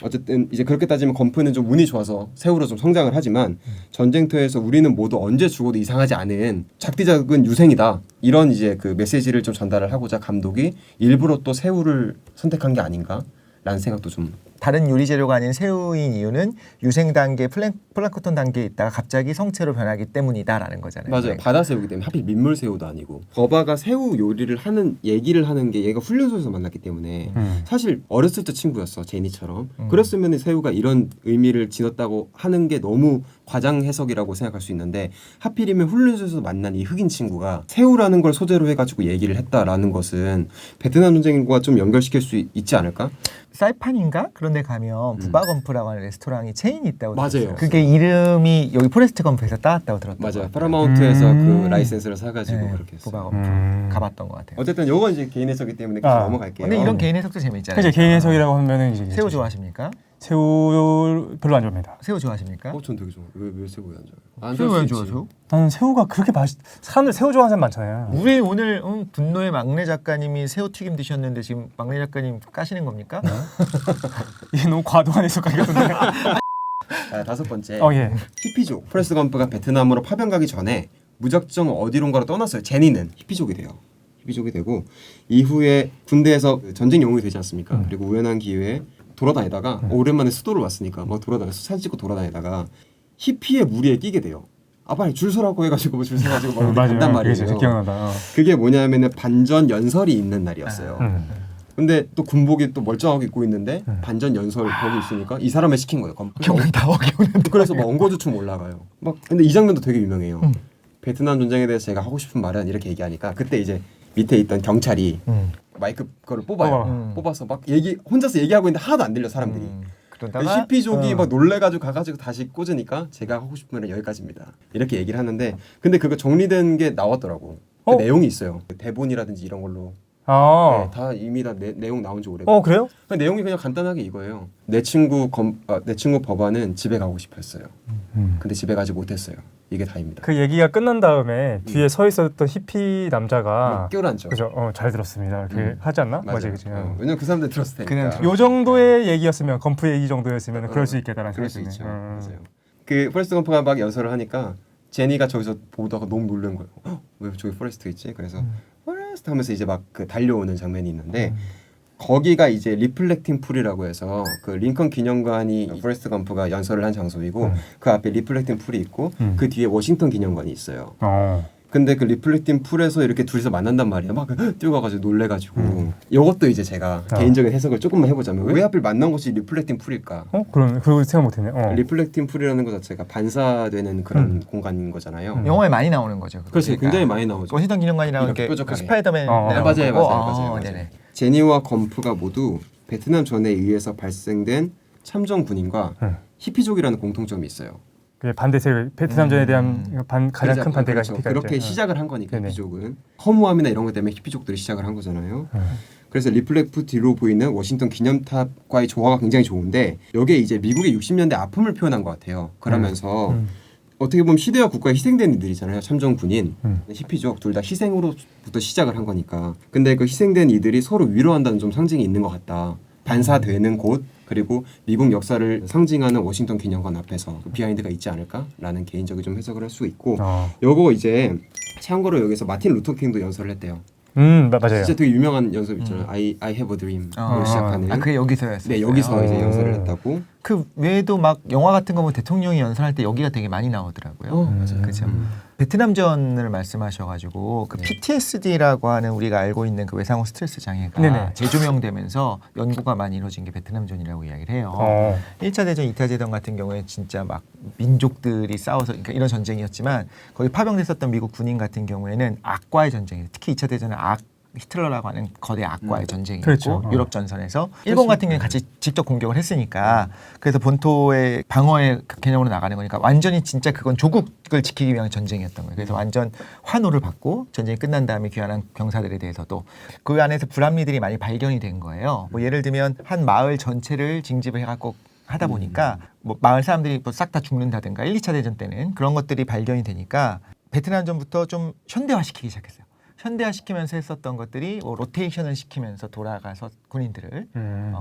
어쨌든 이제 그렇게 따지면 건프는 좀 운이 좋아서 새우로 좀 성장을 하지만 전쟁터에서 우리는 모두 언제 죽어도 이상하지 않은 작디작은 유생이다. 이런 이제 그 메시지를 좀 전달을 하고자 감독이 일부러 또 새우를 선택한 게 아닌가라는 생각도 좀. 다른 요리 재료가 아닌 새우인 이유는 유생 단계 플랑크톤 단계에 있다가 갑자기 성체로 변하기 때문이다라는 거잖아요. 맞아요. 네. 바다 새우기 때문에 하필 민물 새우도 아니고 버바가 새우 요리를 하는 얘기를 하는 게 얘가 훈련소에서 만났기 때문에 사실 어렸을 때 친구였어 제니처럼. 그랬으면 새우가 이런 의미를 지녔다고 하는 게 너무 과장 해석이라고 생각할 수 있는데 하필이면 훈련소에서 만난 이 흑인 친구가 새우라는 걸 소재로 해가지고 얘기를 했다라는 것은 베트남 전쟁과 좀 연결시킬 수 있지 않을까? 사이판인가 그런 데 가면 부바건프라고 하는 레스토랑이 체인이 있다고 맞아요. 들었어요. 그게 이름이 여기 포레스트 검프에서 따왔다고 들었던 것 맞아요. 같아요. 파라마운트에서 그 라이센스를 사가지고 네, 그렇게 했어요. 부바건프 가봤던 것 같아요. 어쨌든 요건 이제 개인 해석이기 때문에 그냥 넘어갈게요. 근데 이런 개인 해석도 재미있잖아요. 그죠. 개인 해석이라고 하면은 이제 새우 좋아하십니까? 새우 별로 안 좋아합니다. 새우 좋아하십니까? 전 되게 좋아. 왜 새우 안 좋아요? 안 새우 좋아할 왜 수 있지. 좋아하세요? 나는 새우가 그렇게 사람들 새우 좋아하는 사람 많잖아요. 우리 오늘 분노의 막내 작가님이 새우 튀김 드셨는데 지금 막내 작가님 까시는 겁니까? 이게 너무 과도한 해석 같은데. 자, 다섯 번째. 예. 히피족. 포레스트 검프가 베트남으로 파병 가기 전에 무작정 어디론가로 떠났어요. 제니는 히피족이 돼요. 히피족이 되고 이후에 군대에서 전쟁 영웅이 되지 않습니까? 그리고 우연한 기회에 돌아다니다가 오랜만에 수도를 왔으니까 막 돌아다니면서 사진 찍고 돌아다니다가 히피의 무리에 끼게 돼요. 아 빨리 줄 서라고 해가지고 줄 서가지고 막 간단 말이에요. 그게 진짜 기억나다. 그게 뭐냐면은 반전 연설이 있는 날이었어요. 근데 또 군복이 또 멀쩡하게 입고 있는데 반전 연설 거기 있으니까 이 사람을 시킨 거예요. 기억난다. 기억난다. 그래서 막 엉거주춤 올라가요. 막 근데 이 장면도 되게 유명해요. 베트남 전쟁에 대해서 제가 하고 싶은 말은 이렇게 얘기하니까 그때 이제 밑에 있던 경찰이 마이크 거를 뽑아요. 뽑아서 막 혼자서 얘기하고 있는데 하나도 안 들려 사람들이. 그러다가 히피족이 막 놀래가지고 가가지고 다시 꽂으니까 제가 하고 싶은 말은 여기까지입니다. 이렇게 얘기를 하는데 근데 그거 정리된 게 나왔더라고. 그 내용이 있어요. 대본이라든지 이런 걸로. 네, 다 이미 다 내용 나온 지 오래고. 그래요? 내용이 그냥 간단하게 이거예요. 내 친구 버바는 집에 가고 싶었어요. 근데 집에 가지 못했어요. 이게 다입니다. 그 얘기가 끝난 다음에 뒤에 서 있었던 히피 남자가 껴안죠. 그죠? 잘 들었습니다. 이렇게 하지 않나? 맞아요. 그치. 왜냐면 그 사람들 들었을 테니까. 그냥 요 정도의 얘기였으면 건프 얘기 정도였으면 그럴 수 있겠다라는 그럴 수 생각이 있죠. 드네요. 맞아요. 그 포레스트 검프가 막 연설을 하니까 제니가 저기서 보다가 너무 놀란 거예요. 왜 저기 포레스트 있지? 그래서 포레스트 하면서 이제 막 그 달려오는 장면이 있는데 거기가 이제 리플렉팅 풀이라고 해서 그 링컨 기념관이 포레스트 검프가 연설을 한 장소이고 그 앞에 리플렉팅 풀이 있고 그 뒤에 워싱턴 기념관이 있어요. 근데 그 리플렉팅 풀에서 이렇게 둘이서 만난단 말이야. 막 뛰어가가지고 놀래가지고 이것도 이제 제가 개인적인 해석을 조금만 해보자면 왜 하필 만난 곳이 리플렉팅 풀일까? 그럼 그걸 생각 못했네. 리플렉팅 풀이라는 것 자체가 반사되는 그런 공간인 거잖아요. 영화에 많이 나오는 거죠. 그렇죠. 그러니까. 굉장히 많이 나오죠. 워싱턴 기념관이라는 이렇게 게 뾰족하게. 스파이더맨 맞아요. 네네. 제니와 검프가 모두 베트남 전에 의해서 발생된 참전 군인과 히피족이라는 공통점이 있어요. 그 반대세를 베트남전에 대한 가장 큰 반대가 그렇죠. 히피가 그렇게 있죠. 시작을 한 거니까 네네. 히피족은 허무함이나 이런 것 때문에 히피족들이 시작을 한 거잖아요. 그래서 리플렉트 뒤로 보이는 워싱턴 기념탑과의 조화가 굉장히 좋은데 여기에 이제 미국의 60년대 아픔을 표현한 것 같아요. 그러면서 어떻게 보면 시대와 국가에 희생된 이들이잖아요. 참전 군인, 히피족 둘 다 희생으로부터 시작을 한 거니까. 근데 그 희생된 이들이 서로 위로한다는 좀 상징이 있는 것 같다. 반사되는 곳 그리고 미국 역사를 상징하는 워싱턴 기념관 앞에서 그 비하인드가 있지 않을까라는 개인적인 좀 해석을 할 수 있고 요거 이제 참고로 여기서 마틴 루터 킹도 연설을 했대요. 맞아요. 진짜 되게 유명한 연설 있잖아요. I have a dream으로 시작하는. 그게 여기서였어요. 네, 여기서 이제 연설을 했다고. 그 외에도 막 영화 같은 거 보면 대통령이 연설할 때 여기가 되게 많이 나오더라고요. 맞아요. 그죠. 베트남전을 말씀하셔가지고 그 PTSD라고 하는 우리가 알고 있는 그 외상후 스트레스 장애가 네네. 재조명되면서 연구가 많이 이루어진 게 베트남전이라고 이야기를 해요. 1차 대전, 2차 대전 같은 경우에 진짜 막 민족들이 싸워서 그러니까 이런 전쟁이었지만 거기 파병됐었던 미국 군인 같은 경우에는 악과의 전쟁이에요. 특히 2차 대전은 히틀러라고 하는 거대 악과의 전쟁이었고 그렇죠. 유럽 전선에서 일본 같은 경우는 같이 직접 공격을 했으니까 그래서 본토의 방어의 개념으로 나가는 거니까 완전히 진짜 그건 조국을 지키기 위한 전쟁이었던 거예요. 그래서 완전 환호를 받고 전쟁이 끝난 다음에 귀환한 병사들에 대해서도 그 안에서 불합리들이 많이 발견이 된 거예요. 뭐 예를 들면 한 마을 전체를 징집을 해갖고 하다 보니까 뭐 마을 사람들이 싹 다 죽는다든가 1, 2차 대전 때는 그런 것들이 발견이 되니까 베트남전부터 좀 현대화시키기 시작했어요. 현대화시키면서 했었던 것들이 로테이션을 시키면서 돌아가서 군인들을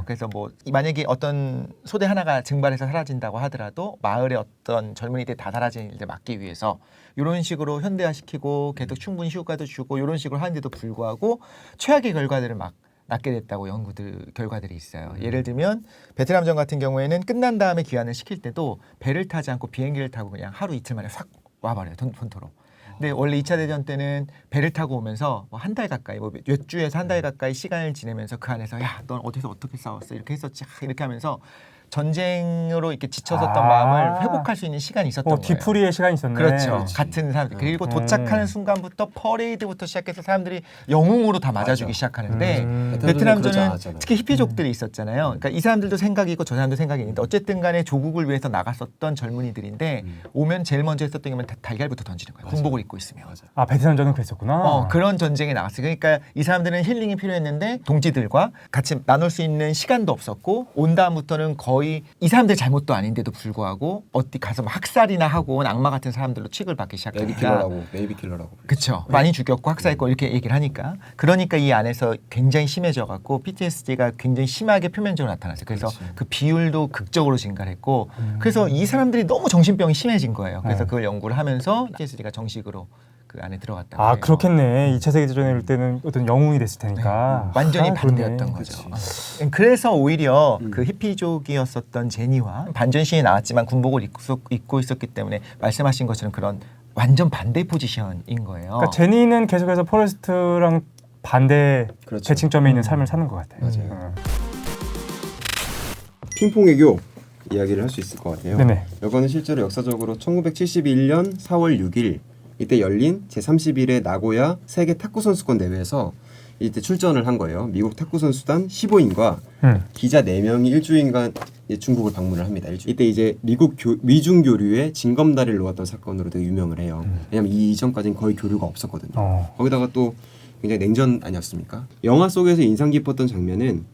그래서 뭐 만약에 어떤 소대 하나가 증발해서 사라진다고 하더라도 마을의 어떤 젊은이들이 다 사라지는 일을 막기 위해서 이런 식으로 현대화시키고 계속 충분히 휴가도 주고 이런 식으로 하는데도 불구하고 최악의 결과들을 막 낳게 됐다고 결과들이 있어요. 예를 들면 베트남전 같은 경우에는 끝난 다음에 귀환을 시킬 때도 배를 타지 않고 비행기를 타고 그냥 하루 이틀 만에 싹 와버려요. 본토로. 근데 원래 2차 대전 때는 배를 타고 오면서 뭐 한 달 가까이 몇 주에서 한 달 가까이 시간을 지내면서 그 안에서 야, 넌 어디서 어떻게 싸웠어? 이렇게 했었지. 이렇게 하면서 전쟁으로 이렇게 지쳐섰던 마음을 회복할 수 있는 시간이 있었던 거예요. 뒤풀이의 시간이 있었네. 그렇죠. 같은 사람들. 그리고 도착하는 순간부터 퍼레이드부터 시작해서 사람들이 영웅으로 다 맞아주기 시작하는데 베트남전은 특히 히피족들이 있었잖아요. 그러니까 이 사람들도 생각이 있고 저 사람도 생각이 있는데 어쨌든 간에 조국을 위해서 나갔었던 젊은이들인데 오면 제일 먼저 했었던 게 달걀부터 던지는 거예요. 군복을 입고 있으면. 베트남전은 그랬었구나. 그런 전쟁에 나갔어요. 그러니까 이 사람들은 힐링이 필요했는데 동지들과 같이 나눌 수 있는 시간도 없었고 온 다음부터는 거의 이 사람들 잘못도 아닌데도 불구하고 어디 가서 막 학살이나 하고 악마 같은 사람들로 취급을 받기 시작하니까 네이비 킬러라고. 그렇죠. 많이 죽였고 학살했고 이렇게 얘기를 하니까 그러니까 이 안에서 굉장히 심해져 갖고 PTSD가 굉장히 심하게 표면적으로 나타났어요. 그래서 그 비율도 극적으로 증가했고 그래서 이 사람들이 너무 정신병이 심해진 거예요. 그래서 그걸 연구를 하면서 PTSD가 정식으로 그 안에 들어갔다. 아 그렇겠네. 2차 세계대전에 올 때는 어떤 영웅이 됐을 테니까. 완전히 아, 반대였던 거죠. 그래서 오히려 그 히피족이었었던 제니와 반전 시에 나왔지만 군복을 입고 있었기 때문에 말씀하신 것처럼 그런 완전 반대 포지션인 거예요. 그러니까 제니는 계속해서 포레스트랑 반대 그렇죠. 대칭점에 있는 삶을 사는 것 같아요. 맞아요. 핑퐁 외교 이야기를 할 수 있을 것 같아요. 네네. 이거는 실제로 역사적으로 1971년 4월 6일 이때 열린 제31회 나고야 세계 탁구 선수권 대회에서 이때 출전을 한 거예요. 미국 탁구 선수단 15인과 기자 4명이 일주일간 중국을 방문을 합니다. 이때 이제 미국 미중 교류에 징검다리를 놓았던 사건으로 되게 유명을 해요. 왜냐면 이 이전까지는 거의 교류가 없었거든요. 거기다가 또 굉장히 냉전 아니었습니까? 영화 속에서 인상 깊었던 장면은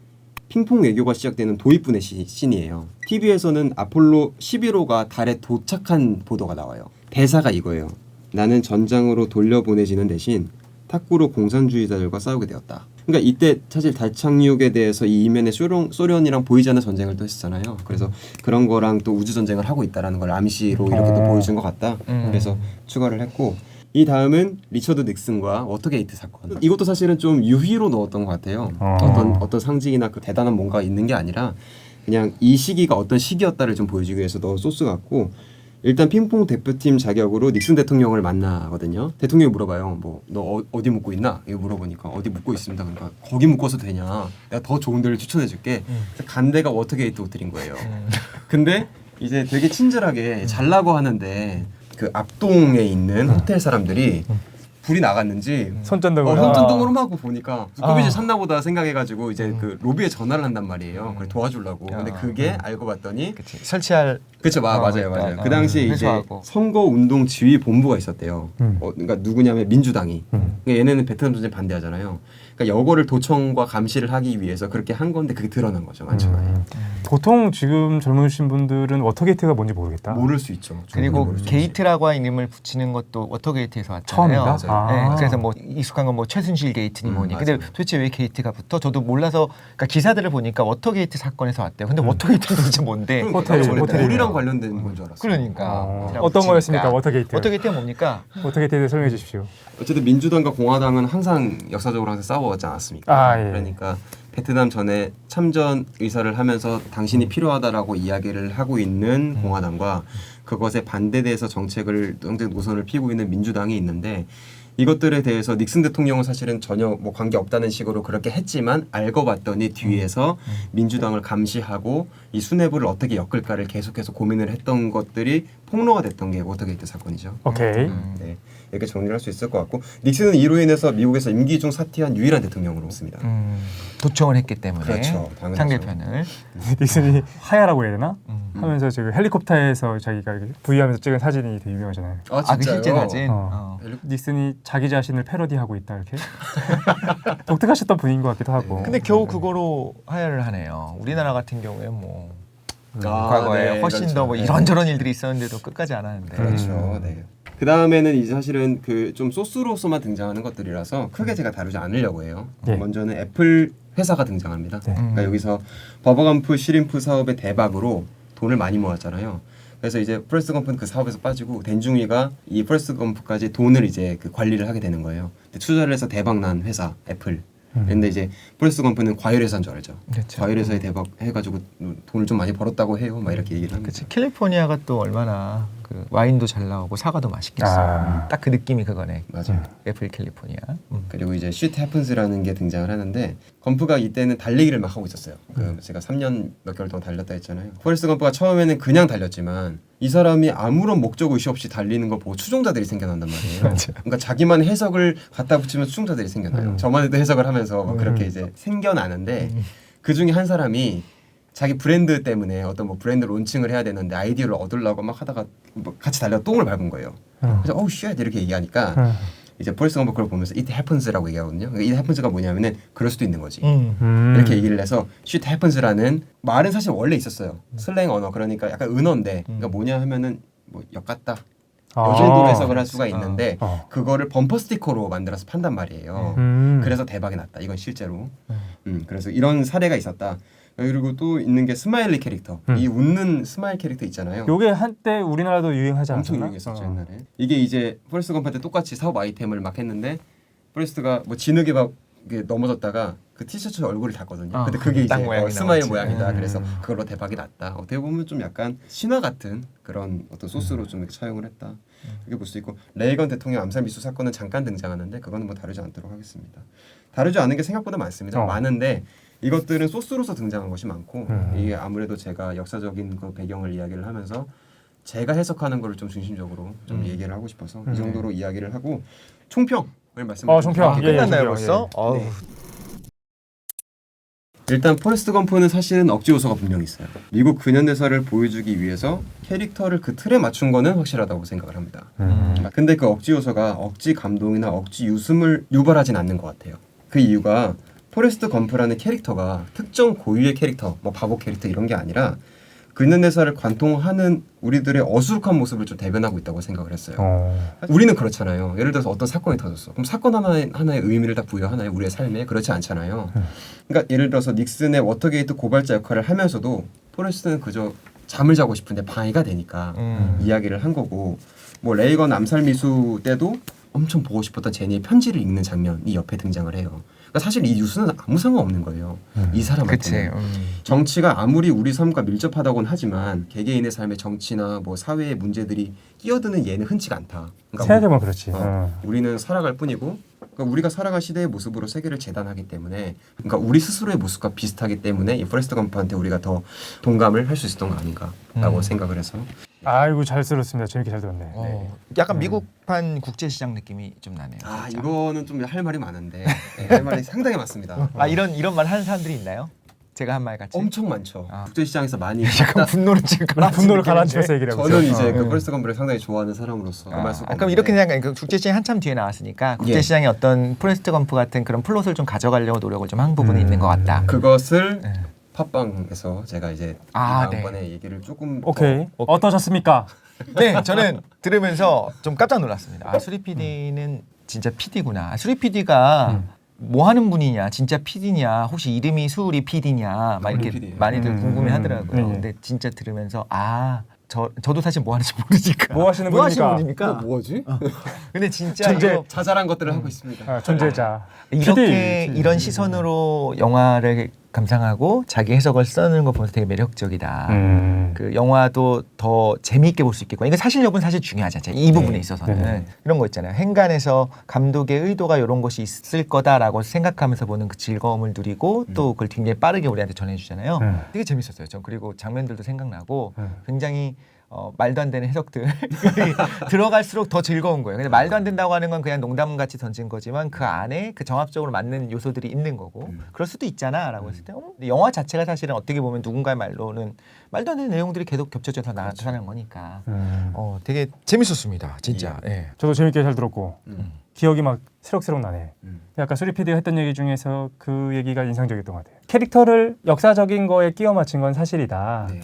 핑퐁 외교가 시작되는 도입부의 씬이에요. TV에서는 아폴로 11호가 달에 도착한 보도가 나와요. 대사가 이거예요. 나는 전장으로 돌려보내지는 대신 탁구로 공산주의자들과 싸우게 되었다. 그러니까 이때 사실 달 착륙에 대해서 이 이면에 소련이랑 보이지 않는 전쟁을 또 했잖아요. 그래서 그런 거랑 또 우주 전쟁을 하고 있다라는 걸 암시로 이렇게 또 보여준 것 같다. 그래서 추가를 했고 이 다음은 리처드 닉슨과 워터게이트 사건. 이것도 사실은 좀 유희로 넣었던 것 같아요. 어떤 상징이나 그 대단한 뭔가 있는 게 아니라 그냥 이 시기가 어떤 시기였다를 좀 보여주기 위해서 넣은 소스 같고, 일단 핑퐁 대표팀 자격으로 닉슨 대통령을 만나거든요. 대통령이 물어봐요. 뭐 너 어디 묵고 있나? 이거 물어보니까 어디 묵고 있습니다. 그러니까 거기 묵어서 되냐? 내가 더 좋은 데를 추천해줄게. 그래서 간 데가 워터게이트 호텔인 거예요. 근데 이제 되게 친절하게 잘라고 하는데 그 앞동에 있는 호텔 사람들이 불이 나갔는지 손전등으로. 손전등으로 하고 보니까 두꺼비지 샀나 보다 생각해가지고 이제 그 로비에 전화를 한단 말이에요. 그래 도와주려고. 근데 그게 알고 봤더니 그치. 설치할 그렇죠, 맞아요. 그러니까. 그 당시에 이제 회수하고. 선거운동 지휘 본부가 있었대요. 그러니까 누구냐면 민주당이. 그러니까 얘네는 베트남 전쟁 반대하잖아요. 그러니까 여거를 도청과 감시를 하기 위해서 그렇게 한 건데 그게 드러난 거죠, 만천하에. 보통 지금 젊으신 분들은 워터게이트가 뭔지 모르겠다. 모를 수 있죠. 그리고 모를 수 있지. 게이트라고 한 이름을 붙이는 것도 워터게이트에서 왔잖아요. 처음인가? 아. 네, 그래서 뭐 익숙한 건 뭐 최순실 게이트니 뭐니. 근데 맞아요. 도대체 왜 게이트가 붙어? 저도 몰라서 그러니까 기사들을 보니까 워터게이트 사건에서 왔대요. 근데 워터게이트는 도대체 뭔데? 호텔, 원래 호텔이네요. 물이랑 관련된 건 줄 알았어요. 그러니까 어떤 거였습니까, 워터게이트? 워터게이트가 뭡니까? 워터게이트에 대해 설명해 주십시오. 어쨌든 민주당과 공화당은 항상 역사적으로 항상 싸워왔지 않았습니까? 아, 예. 그러니까 베트남 전에 참전 의사를 하면서 당신이 필요하다라고 이야기를 하고 있는 공화당과 그것에 반대돼서 정책 노선을 피고 있는 민주당이 있는데, 이것들에 대해서 닉슨 대통령은 사실은 전혀 뭐 관계 없다는 식으로 그렇게 했지만 알고 봤더니 뒤에서 민주당을 감시하고 이 수뇌부를 어떻게 엮을까를 계속해서 고민을 했던 것들이 폭로가 됐던 게 워터게이트 사건이죠. 오케이. 네, 이렇게 정리를 할 수 있을 것 같고, 닉슨은 이로 인해서 미국에서 임기 중 사퇴한 유일한 대통령으로 습니다. 도청을 했기 때문에 그렇죠, 당연하죠. 상대편을 닉슨이 하야라고 해야 되나? 하면서 지금 헬리콥터에서 자기가 이렇게 부위하면서 찍은 사진이 되게 유명하잖아요. 그 실제 사진. 어. 닉슨이 자기 자신을 패러디하고 있다 이렇게 독특하셨던 분인 것 같기도 하고. 근데 겨우 그거로 하야를 하네요. 우리나라 같은 경우에 뭐 아, 과거에 네, 훨씬 그렇죠. 더 뭐 이런저런 일들이 있었는데도 끝까지 안 하는데. 그렇죠. 네. 그 다음에는 이제 사실은 그 좀 소스로서만 등장하는 것들이라서 크게 제가 다루지 않으려고 해요. 예. 먼저는 애플 회사가 등장합니다. 네. 그러니까 여기서 버버감프 시림프 사업의 대박으로 돈을 많이 모았잖아요. 그래서 이제 프레스트 검프는 그 사업에서 빠지고 댄중이가 이 프레스트 검프까지 돈을 이제 그 관리를 하게 되는 거예요. 근데 투자를 해서 대박난 회사 애플. 근데 이제 프레스트 검프는 과일회사인 줄 알죠. 그렇죠. 과일회사에 대박 해가지고 돈을 좀 많이 벌었다고 해요. 막 이렇게 얘기를 합니다. 그치. 캘리포니아가 또 얼마나 그 와인도 잘 나오고 사과도 맛있겠어. 아. 딱 그 느낌이 그거네. 맞아요. 애플 캘리포니아. 그리고 이제 Shit Happens라는 게 등장을 하는데, 검프가 이때는 달리기를 막 하고 있었어요. 그 제가 3년 몇 개월 동안 달렸다 했잖아요. 포레스트 검프가 처음에는 그냥 달렸지만 이 사람이 아무런 목적 의식 없이 달리는 걸 보고 추종자들이 생겨난단 말이에요. 그러니까 자기만의 해석을 갖다 붙이면 추종자들이 생겨나요. 저만의 해석을 하면서 막 그렇게 이제 생겨나는데, 그 중에 한 사람이 자기 브랜드 때문에 어떤 뭐 브랜드 론칭을 해야 되는데 아이디어를 얻으려고 막 하다가 뭐 같이 달려 똥을 밟은 거예요. 그래서 어우 쉣 이렇게 얘기하니까 이제 포레스트 검프 그걸 보면서 It happens라고 얘기하거든요. 그러니까 It happens가 뭐냐면은 그럴 수도 있는 거지. 이렇게 얘기를 해서 Shit happens라는 말은 사실 원래 있었어요. 슬랭 언어, 그러니까 약간 은어인데 그러니까 뭐냐 하면은 뭐 엿같다. 이 정도로 해석을 할 수가 있는데 그거를 범퍼 스티커로 만들어서 판단 말이에요. 그래서 대박이 났다. 이건 실제로. 그래서 이런 사례가 있었다. 그리고 또 있는 게 스마일리 캐릭터. 이 웃는 스마일 캐릭터 있잖아요. 요게 한때 우리나라도 유행하지 엄청 않았나? 유행했었죠 옛날에. 이게 이제 포레스트 검프한테 똑같이 사업 아이템을 막 했는데 포레스트가 뭐 진흙에 막 이렇게 넘어졌다가 그 티셔츠 얼굴을 닿거든요. 근데 그게 이제 땅 모양이 스마일 나왔지. 모양이다. 그래서 그걸로 대박이 났다. 어떻게 보면 좀 약간 신화 같은 그런 어떤 소스로 좀 이렇게 차용을 했다. 이렇게 볼 수 있고, 레이건 대통령 암살 미수 사건은 잠깐 등장하는데 그거는 뭐 다루지 않도록 하겠습니다. 다루지 않은 게 생각보다 많습니다. 많은데 이것들은 소스로서 등장한 것이 많고, 이게 아무래도 제가 역사적인 그 배경을 이야기를 하면서 제가 해석하는 거를 좀 중심적으로 좀 얘기를 하고 싶어서 이 정도로 이야기를 하고 총평을 말씀드리겠습니다. 총평. 예, 끝났나요 예, 벌써? 예. 어우. 일단 포레스트 검프는 사실은 억지 요소가 분명히 있어요. 미국 근현대사를 보여주기 위해서 캐릭터를 그 틀에 맞춘 거는 확실하다고 생각을 합니다. 근데 그 억지 요소가 억지 감동이나 억지 웃음을 유발하진 않는 것 같아요. 그 이유가 포레스트 검프라는 캐릭터가 특정 고유의 캐릭터, 뭐 바보 캐릭터 이런 게 아니라 근현대사를 관통하는 우리들의 어수룩한 모습을 좀 대변하고 있다고 생각을 했어요. 우리는 그렇잖아요. 예를 들어서 어떤 사건이 터졌어. 그럼 사건 하나의 의미를 다 부여하나요? 우리의 삶에? 그렇지 않잖아요. 그러니까 예를 들어서 닉슨의 워터게이트 고발자 역할을 하면서도 포레스트는 그저 잠을 자고 싶은데 방해가 되니까 이야기를 한 거고, 뭐 레이건 암살 미수 때도 엄청 보고 싶었던 제니의 편지를 읽는 장면이 옆에 등장을 해요. 그러니까 사실 이 뉴스는 아무 상관없는 거예요. 이 그치. 사람한테는. 정치가 아무리 우리 삶과 밀접하다고는 하지만 개개인의 삶의 정치나 뭐 사회의 문제들이 끼어드는 예는 흔치가 않다. 그러니까 생각해보면 그렇지. 우리는 살아갈 뿐이고 그러니까 우리가 살아갈 시대의 모습으로 세계를 재단하기 때문에 그러니까 우리 스스로의 모습과 비슷하기 때문에 이 포레스트 검프한테 우리가 더 동감을 할 수 있었던 거 아닌가라고 생각을 해서 아이고 잘 들었습니다. 재밌게 잘 들었네. 약간 미국판 국제시장 느낌이 좀 나네요. 아 진짜. 이거는 좀 할 말이 많은데 할 말이 상당히 많습니다. 이런 말 하는 사람들이 있나요? 제가 한 말 같이. 엄청 많죠. 아. 국제시장에서 많이 약간 분노를 지금 분노를 가라앉혀서 얘기를 하고 저는 있어요. 이제 그 포레스트 검프를 상당히 좋아하는 사람으로서 말 수가 그럼 이렇게 생각해. 그 국제시장이 한참 뒤에 나왔으니까 국제시장에 어떤 포레스트 검프 같은 그런 플롯을 좀 가져가려고 노력을 좀 한 부분이 있는 것 같다. 그것을 네. 팟빵에서 제가 이제 네. 다음번에 얘기를 조금 오케이. 어떠셨습니까? 네, 저는 들으면서 좀 깜짝 놀랐습니다. 수리 PD는 진짜 PD구나. 수리 PD가 뭐 하는 분이냐, 진짜 PD냐, 혹시 이름이 수리 PD냐, 막 이렇게 PD 예요. 많이들 궁금해하더라고요. 네. 근데 진짜 들으면서 저도 사실 뭐 하는지 모르니까. 뭐 하시는 분입니까? 뭐지? 근데 진짜 존재. 이거 자잘한 것들을 하고 있습니다. 존재자. 이렇게 PD. 이런 시선으로 영화를 감상하고 자기 해석을 써내는 거 보면서 되게 매력적이다. 그 영화도 더 재미있게 볼 수 있겠고 이거 사실 여부는 사실 중요하지 않죠. 이 부분에 있어서는 네. 이런 거 있잖아요. 행간에서 감독의 의도가 이런 것이 있을 거다라고 생각하면서 보는 그 즐거움을 누리고 또 그걸 굉장히 빠르게 우리한테 전해주잖아요. 되게 재밌었어요. 전 그리고 장면들도 생각나고 굉장히 말도 안 되는 해석들 들어갈수록 더 즐거운 거예요. 근데 말도 안 된다고 하는 건 그냥 농담같이 던진 거지만 그 안에 그 정합적으로 맞는 요소들이 있는 거고 그럴 수도 있잖아라고 했을 때 근데 영화 자체가 사실은 어떻게 보면 누군가의 말로는 말도 안 되는 내용들이 계속 겹쳐져서 나타나는 거니까 되게 재밌었습니다. 진짜. 예. 저도 재밌게 잘 들었고 기억이 막 새록새록 나네. 아까 수리 PD가 했던 얘기 중에서 그 얘기가 인상적이었던 것 같아요. 캐릭터를 역사적인 거에 끼워 맞춘 건 사실이다. 네.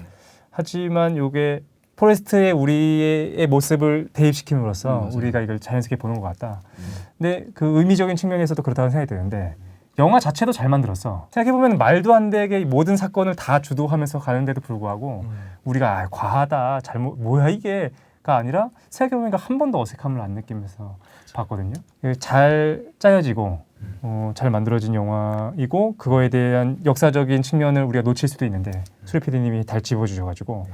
하지만 요게 포레스트의 우리의 모습을 대입시킴으로써 우리가 이걸 자연스럽게 보는 것 같다. 근데 그 의미적인 측면에서도 그렇다는 생각이 드는데 영화 자체도 잘 만들었어. 생각해보면 말도 안 되게 모든 사건을 다 주도하면서 가는데도 불구하고 우리가 과하다, 잘못, 뭐야 이게가 아니라 생각해보니까 한 번도 어색함을 안 느끼면서 봤거든요. 잘 짜여지고 잘 만들어진 영화이고 그거에 대한 역사적인 측면을 우리가 놓칠 수도 있는데 수리 PD님이 잘 짚어주셔가지고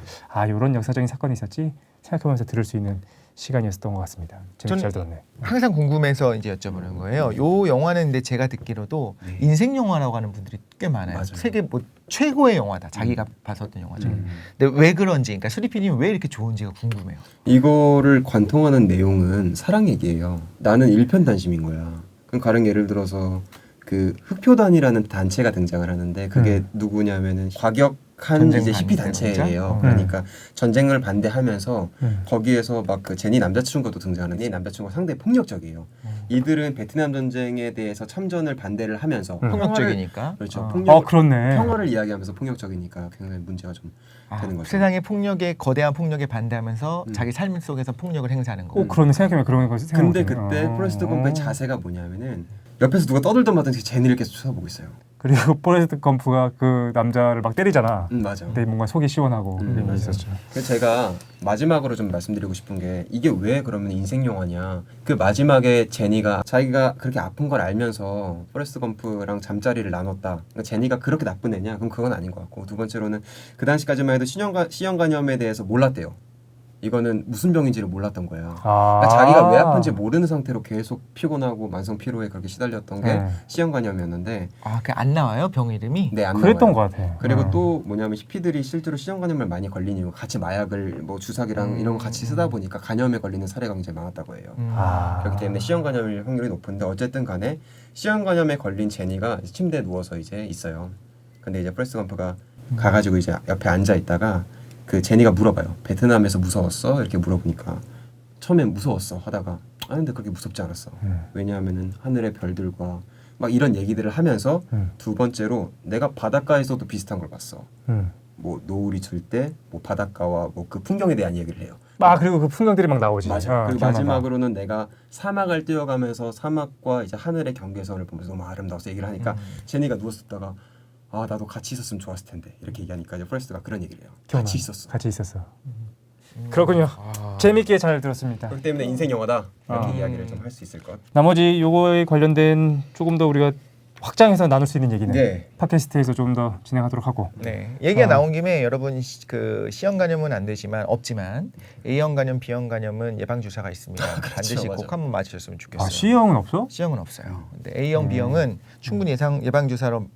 이런 역사적인 사건이 있었지 생각해보면서 들을 수 있는 시간이었던 것 같습니다. 재밌게 잘 들었네. 항상 궁금해서 이제 여쭤보는 거예요. 요 영화는 근데 제가 듣기로도 인생 영화라고 하는 분들이 꽤 많아요. 맞아요. 세계 뭐 최고의 영화다. 자기가 봤었던 영화 중에. 근데 왜 그런지, 그러니까 수리피디님 왜 이렇게 좋은지가 궁금해요. 이거를 관통하는 내용은 사랑 얘기예요. 나는 일편단심인 거야. 그럼 가령 예를 들어서 그 흑표단이라는 단체가 등장을 하는데 그게 누구냐면은 과격한 이제 히피 단체예요. 그러니까 전쟁을 반대하면서 거기에서 막 그 제니 남자친구도 등장하는데 이 남자친구가 상당히 폭력적이에요. 이들은 베트남 전쟁에 대해서 참전을 반대를 하면서 폭력적이니까. 그렇죠. 그렇네. 평화를 이야기하면서 폭력적이니까 굉장히 문제가 좀 되는 거죠. 세상의 폭력에 거대한 폭력에 반대하면서 자기 삶 속에서 폭력을 행사하는 거. 그러네. 생각해보면 그런 거 생각 근데 그때 포레스트 검프의 자세가 뭐냐면은 옆에서 누가 떠들던 마든지 제니를 계속 쳐다보고 있어요. 그리고 포레스트 검프가 그 남자를 막 때리잖아. 맞아. 근데 뭔가 속이 시원하고 그런 게 맞아요. 있었죠. 그래서 제가 마지막으로 좀 말씀드리고 싶은 게 이게 왜 그러면 인생 영화냐. 그 마지막에 제니가 자기가 그렇게 아픈 걸 알면서 포레스트 검프랑 잠자리를 나눴다. 그러니까 제니가 그렇게 나쁜 애냐? 그럼 그건 아닌 것 같고 두 번째로는 그 당시까지만 해도 시형간염에 대해서 몰랐대요. 이거는 무슨 병인지를 몰랐던 거예요. 그러니까 자기가 왜 아픈지 모르는 상태로 계속 피곤하고 만성 피로에 그렇게 시달렸던 게 시형간염이었는데 그게 안 나와요? 병 이름이? 네, 안 그랬던 나와요. 것 같아. 그리고 또 뭐냐면 히피들이 실제로 시형간염을 많이 걸린 이유가 같이 마약을 뭐 주사기랑 이런 거 같이 쓰다 보니까 간염에 걸리는 사례가 굉장히 많았다고 해요. 그렇기 때문에 시형간염일 확률이 높은데 어쨌든 간에 시형간염에 걸린 제니가 침대에 누워서 이제 있어요. 근데 이제 포레스트 검프가 가가지고 이제 옆에 앉아 있다가 그 제니가 물어봐요. 베트남에서 무서웠어? 이렇게 물어보니까 처음엔 무서웠어 하다가 근데 그렇게 무섭지 않았어. 왜냐하면은 하늘의 별들과 막 이런 얘기들을 하면서 두 번째로 내가 바닷가에서도 비슷한 걸 봤어. 뭐 노을이 질 때 뭐 바닷가와 뭐 그 풍경에 대한 얘기를 해요. 그리고 그 풍경들이 막 나오지. 맞아. 그리고 기억난다. 마지막으로는 내가 사막을 뛰어가면서 사막과 이제 하늘의 경계선을 보면서 너무 아름다워서 얘기를 하니까 제니가 누웠었다가 나도 같이 있었으면 좋았을 텐데 이렇게 얘기하니까 이제 포레스트가 그런 얘기를 해요. 같이 있었어. 같이 있었어. 그렇군요. 재밌게 잘 들었습니다. 그렇기 때문에 인생 영화다 이렇게 아. 이야기를 좀 할 수 있을 것. 나머지 요거에 관련된 조금 더 우리가 확장해서 나눌 수 있는 얘기는 네. 팟캐스트에서 좀 더 진행하도록 하고. 네, 얘기가 아. 나온 김에 여러분 그 C형 간염은 안 되지만 없지만 A형 간염, B형 간염은 예방 주사가 있습니다. 반드시 맞아. 꼭 한번 맞으셨으면 좋겠어요. 아 C형은 없어? C형은 없어요. 근데 A형, B형은 충분히 예방 주사로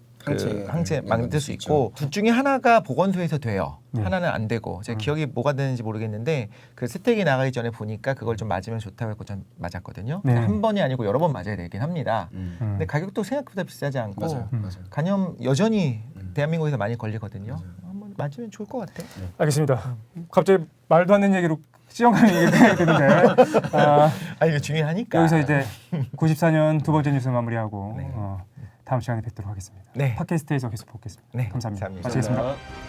항체 만들 수 있고 둘 중에 하나가 보건소에서 돼요. 네. 하나는 안 되고 제가 기억이 뭐가 되는지 모르겠는데 그 세택이 나가기 전에 보니까 그걸 좀 맞으면 좋다고 해서 전 맞았거든요. 네. 한 번이 아니고 여러 번 맞아야 되긴 합니다. 음. 근데 가격도 생각보다 비싸지 않고 맞아요. 맞아요. 간염 여전히 대한민국에서 많이 걸리거든요. 한번 맞으면 좋을 것 같아. 알겠습니다. 갑자기 말도 안 되는 얘기로 C형간 얘기를 해야 되는데 이거 중요하니까. 여기서 이제 94년 두 번째 뉴스 마무리하고 네. 다음 시간에 뵙도록 하겠습니다. 네. 팟캐스트에서 계속 보겠습니다. 네, 감사합니다. 감사합니다. 마치겠습니다. 감사합니다.